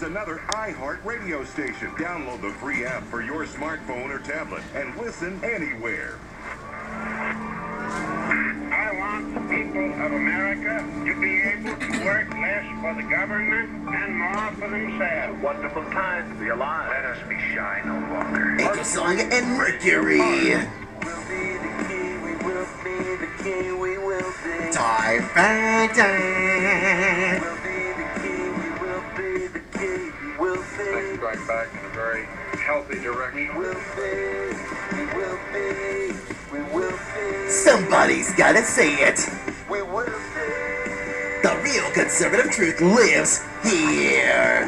another iHeart radio station. Download the free app for your smartphone or tablet and listen anywhere. I want the people of America to be able to work less for the government and more for themselves. A wonderful time to be alive. Let us be shy no longer. Angel Song and Mercury. Dive back down. Things going back in a very healthy direction. Somebody's gotta say it. The real conservative truth lives here.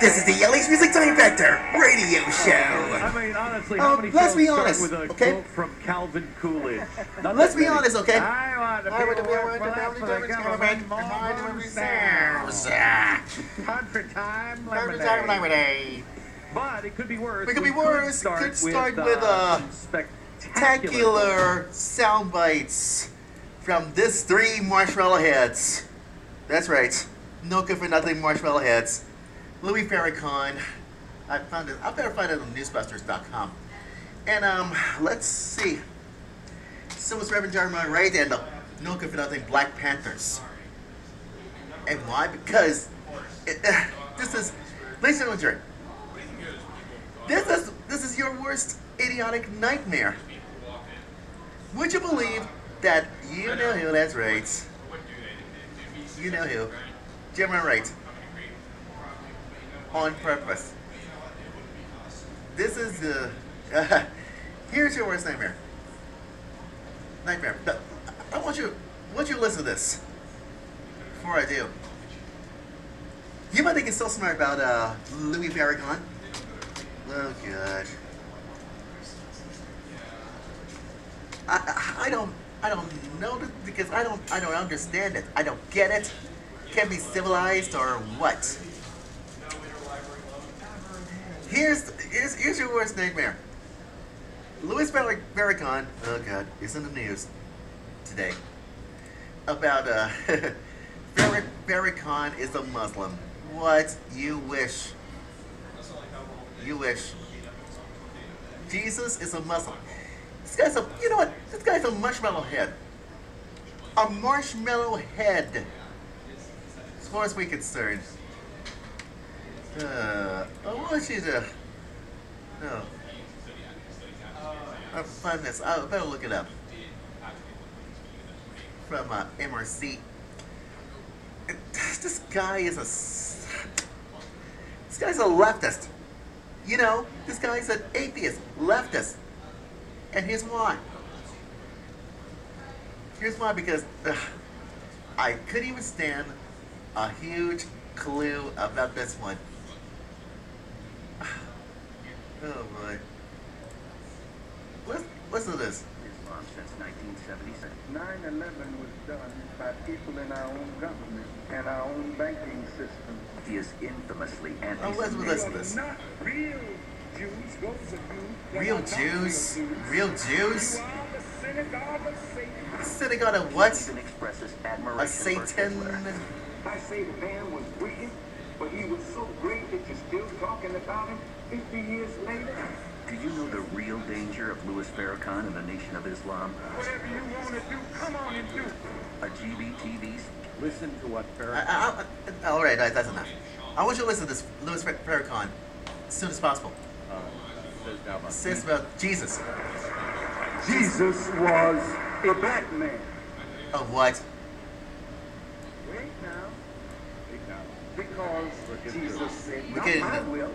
This is the LHMusicTime Vector radio show. I mean, honestly, how many let's be shows start honest, with a okay? quote from Calvin Coolidge? Let's be honest, okay? I want to be able to work for the government more for themselves. Country time lemonade. But it could be worse. It could be worse. It could start with some spectacular sound bites from this three MarshmellowHeads. That's right. No good for nothing MarshmellowHeads. Louis Farrakhan. I better find it on newsbusters.com. And let's see. So it's Reverend Jeremiah Wright and the No Good for Nothing Black Panthers. And why? Because this is, ladies and gentlemen, this is your worst idiotic nightmare. Would you believe that you know who? That's right. You know who? Jeremiah Wright. On purpose. This is the. Here's your worst nightmare. Nightmare. I want you to listen to this. Before I do. You might think it's so smart about Louis Farrakhan. Oh God. I don't know this because I don't understand it. I don't get it. Can't be civilized or what? Here's your worst nightmare. Louis Farrakhan, oh God, is in the news today about Farrakhan is a Muslim. What? You wish. You wish. Jesus is a Muslim. This guy's a, you know what? This guy's a marshmallow head. A marshmallow head. As far as we're concerned. I want you to. No. I'll find this. I better look it up. From MRC. This guy is a. This guy's a leftist. You know, this guy's an atheist, leftist. And here's why. Here's why, because I couldn't even stand a huge clue about this one. Oh boy. Listen to this. Islam since 1977. 9/11 was done by people in our own government and our own banking system. He is infamously Oh, listen to this. Not real Jews. Those of you that Real are not Jews? real Real Jews? You are the synagogue of Satan. Synagogue of what? even expresses admiration A for Satan. Hitler. I say the man was wicked, but he was so great that you're still talking about him 50 years later. Do you know the real danger of Louis Farrakhan and the Nation of Islam? Whatever you want to do, come on and do. A GBTVs? Listen to what Farrakhan. All right, that's enough. I want you to listen to this Louis Farrakhan as soon as possible. It says about Jesus. Jesus was a black man. Of what? Wait now. Because Jesus said, We not can- my will.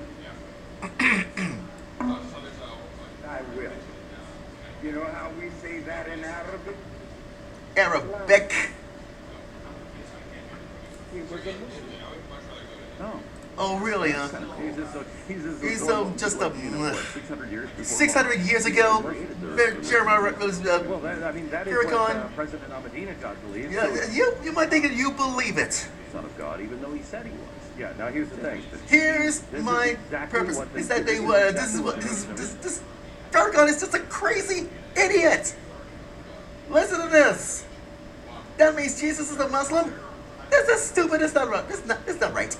Thy will. You know how we say that in Arabic? Arabic. He was a Muslim. No. Oh, really, huh? He's He's just a. 600 years before. 600 years ago, Jeremiah was. Well, that is what Farrakhan. President Ahmadinejad believes. Yeah, you might think that you believe it. Son of God, even though he said he was. Yeah. Now here's the thing. Here's This is my exactly purpose: what is that they this Farrakhan is just a crazy idiot. Listen to this. That means Jesus is a Muslim. This is stupid. It's not right. It's not right.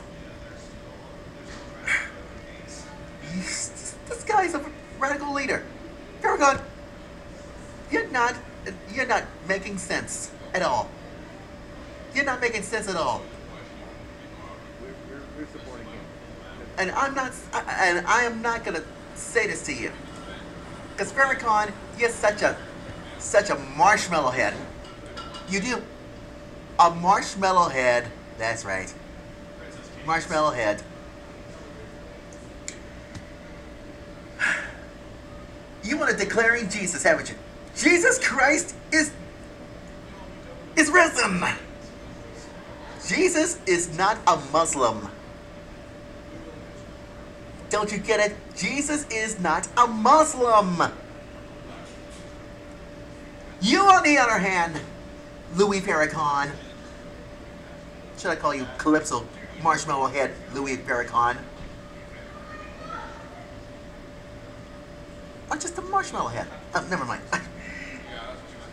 says it all. We're supporting him. And I am not gonna say this to you, because Farrakhan, you're such a marshmallow head. You do. A marshmallow head. That's right. Marshmallow head. You want to declaring Jesus, haven't you? Jesus Christ is risen. Jesus is not a Muslim. Don't you get it? Jesus is not a Muslim. You, on the other hand, Louis Farrakhan. Should I call you Calypso Marshmallow Head Louis Farrakhan? Or just a marshmallow head? Oh, never mind.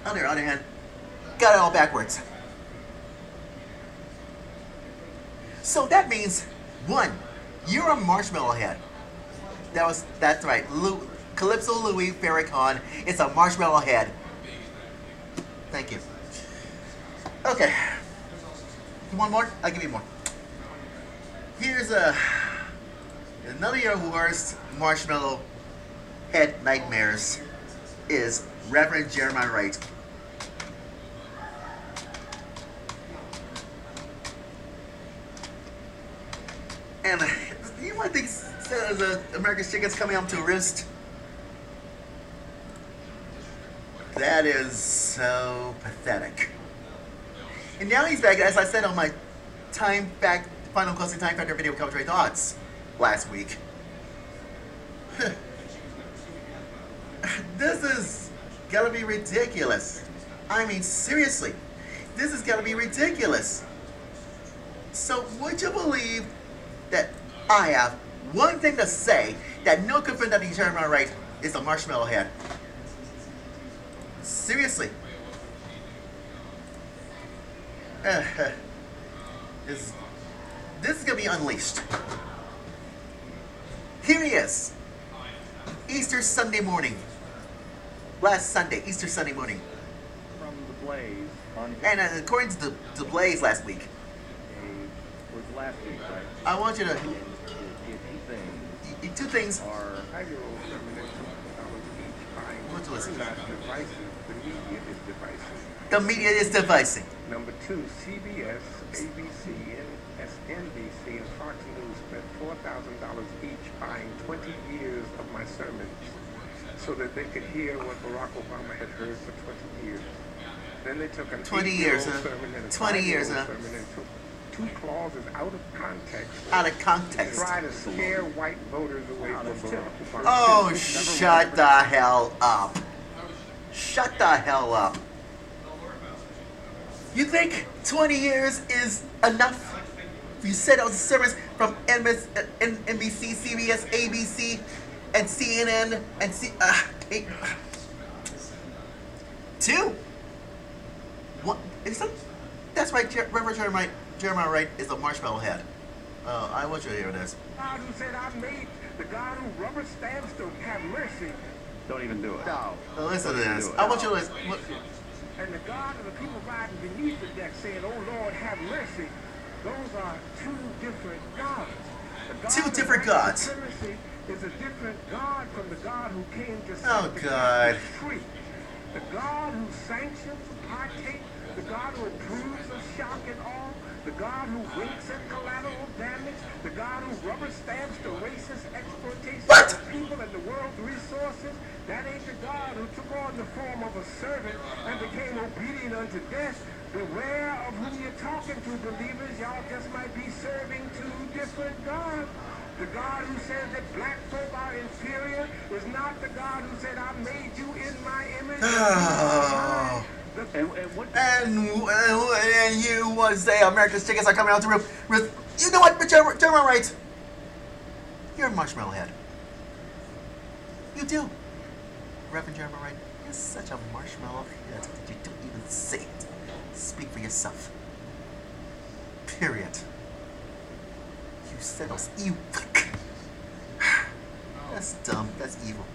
On the other hand, got it all backwards. So that means, one, you're a marshmallow head. That's right. Calypso Louis Farrakhan is a marshmallow head. Thank you. Okay. You want more? I'll give you more. Here's another of your worst marshmallow head nightmares is Reverend Jeremiah Wright. And you might think the America's Chicken's coming up to roost. That is so pathetic. And now he's back, as I said on my final closing time factor video commentary thoughts last week. This is gonna be ridiculous. I mean, seriously, this is gonna be ridiculous. So would you believe that I have one thing to say that no confirmed that Jeremiah Wright is a marshmallow head? Seriously. This is gonna be unleashed. Here he is. Easter Sunday morning. Last Sunday, Easter Sunday morning. From the Blaze on. And according to the Blaze last week. Was last week, right? I want you to. Two things. Are 5-year-olds termination each buying. What was it? Not divisive. The media is divisive. The media is devising. Number two, CBS, ABC, and NBC, and Fox News spent $4,000 each buying 20 years of my sermons so that they could hear what Barack Obama had heard for 20 years. Then they took an 20 years, huh? sermon and a 20 years, huh? sermon and took two clauses out of context. Out of context. Try to scare white voters away from Barack Obama. Oh, shut the hell up. Shut the hell up. You think 20 years is enough? You said those sermons from NBC, CBS, ABC, and CNN, and two? What? That's right, Reverend Jeremiah Wright is a marshmallow head. I want you to hear this. God who said, I made the God who rubber stamps to have mercy. Don't even do it. No. Listen to this. I want you to listen. And the God of the people riding beneath the deck saying, oh Lord, have mercy. Those are two different gods. Two different gods. Is a different God from the God who came to set Oh, the God. captives free. The God who sanctions partake, the God who approves of shock and awe, the God who winks at collateral damage, the God who rubber stamps the racist exploitation of the people and the world's resources. That ain't the God who took on the form of a servant and became obedient unto death. Beware of whom you're talking to, believers. Y'all just might be serving two different gods. The God who says that black folk are inferior is not the God who said, I made you in my image. Oh. And you want to say America's Chickens are coming out the roof. You know what, Jeremiah Wright? You're a marshmallow head. You do. Reverend Jeremiah Wright, you're such a marshmallow head that you don't even say it. Speak for yourself. Period. You said those evil. That's dumb. That's evil.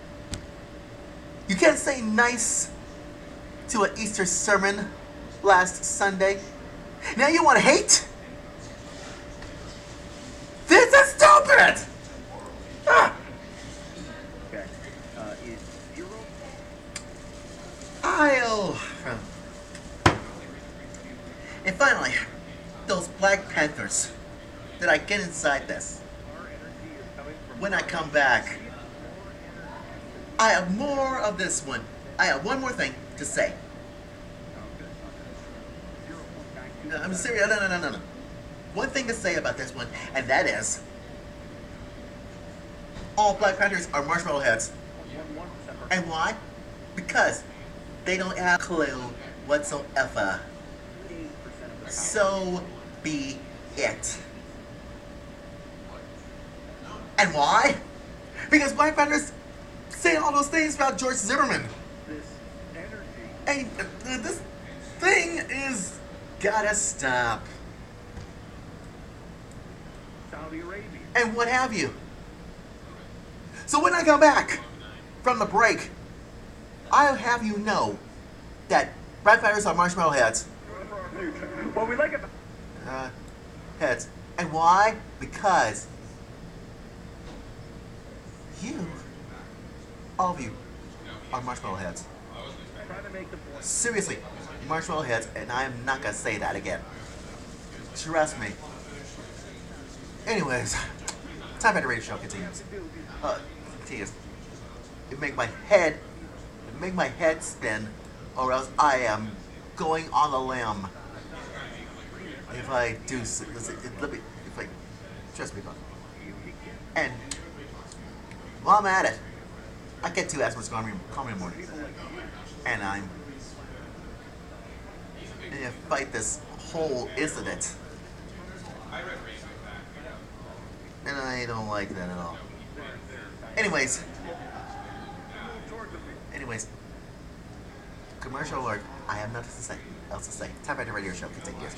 You can't say nice to an Easter sermon last Sunday. Now you want to hate? This is stupid! Ah. Okay. Is 0. I'll... And finally, those Black Panthers. Did I get inside this? When I come back, I have more of this one. I have one more thing to say. No, I'm serious. No. One thing to say about this one, and that is, all Black Panthers are marshmallow heads. And why? Because they don't have a clue whatsoever. So be it. And why? Because Black Panthers say all those things about George Zimmerman. And this thing is gotta stop. Saudi Arabia. And what have you. So when I come back from the break, I'll have you know that Black Panthers are marshmallow heads. What we like about Heads. And why? Because you, all of you, are marshmallow heads. trying to make the point. Seriously, marshmallow heads, and I am not gonna say that again. Trust me. Anyways, Time Bender Radio Show continues. Continues. It make my head spin, or else I am going on a limb. If I do, if I trust me, and while I'm at it, I get 2 aspirins call me in the morning, and I'm gonna fight this whole incident, and I don't like that at all. Anyways, commercial alert. I have nothing else to say. Time Bender Radio Show continues.